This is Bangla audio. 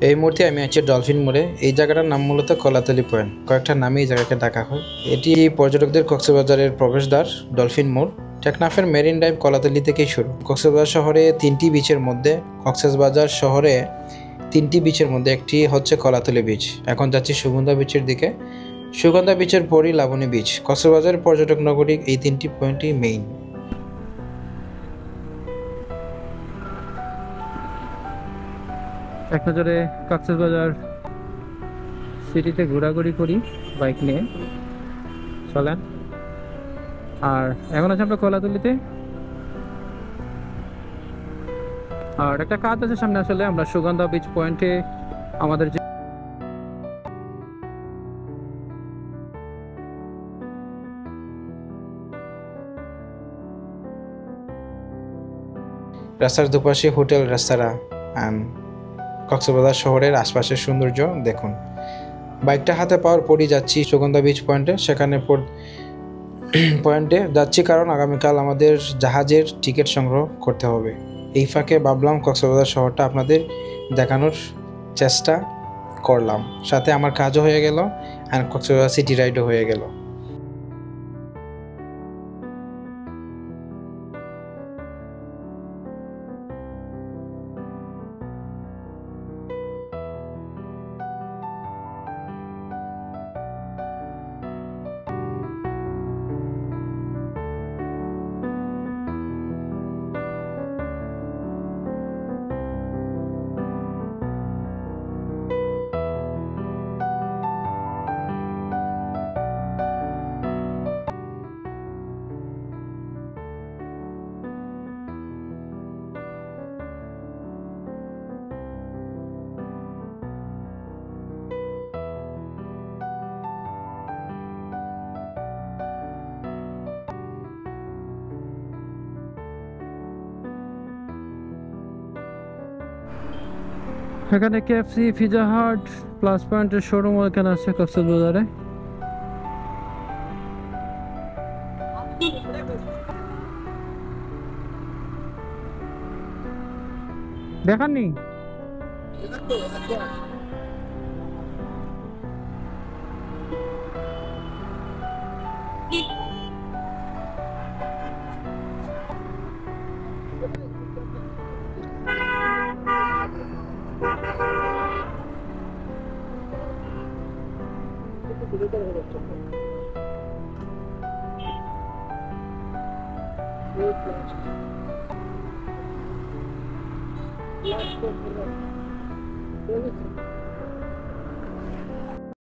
এই মুহূর্তে আমি আছি ডলফিন মোড়ে। এই জায়গাটার নাম মূলত কলাতলি পয়েন্ট, কয়েকটা নামে এই জায়গাকে ডাকা হয়। এটি পর্যটকদের কক্সবাজারের প্রবেশদ্বার ডলফিন মোড়। টেকনাফের মেরিন ড্রাইভ কলাতলি থেকেই শুরু। কক্সবাজার শহরে তিনটি বিচের মধ্যে একটি হচ্ছে কলাতলি বিচ। এখন যাচ্ছি সুগন্ধা বিচের দিকে। সুগন্ধা বিচের পরই লাবণী বিচ। কক্সবাজার পর্যটক নগরী এই তিনটি পয়েন্টই মেইন। এক নজরে কক্সবাজার সিটিতে ঘোরাঘুরি করি বাইক নিয়ে, চলেন। আর এখন আছে আমরা কলাতলিতে, আর একটা কাজ আছে সামনে। আসলে আমরা সুগন্ধা বিচ পয়েন্টে আমাদের যে রাস্তার দুপাশে হোটেল, রেস্তোরাঁ অ্যান্ড কক্সবাজার শহরের আশপাশের সৌন্দর্য দেখুন। বাইকটা হাতে পাওয়ার পরই যাচ্ছি সুগন্ধা বিচ পয়েন্টে। সেখানে পয়েন্টে যাচ্ছি কারণ আগামীকাল আমাদের জাহাজের টিকিট সংগ্রহ করতে হবে। এই ফাঁকে ভাবলাম কক্সবাজার শহরটা আপনাদের দেখানোর চেষ্টা করলাম, সাথে আমার কাজও হয়ে গেল অ্যান্ড কক্সবাজার সিটি রাইডও হয়ে গেল। এখানে কেএফসি, পিজা হাট, প্লাস পয়েন্টের শোরুম এখানে আছে কক্সবাজারে। দেখাননি?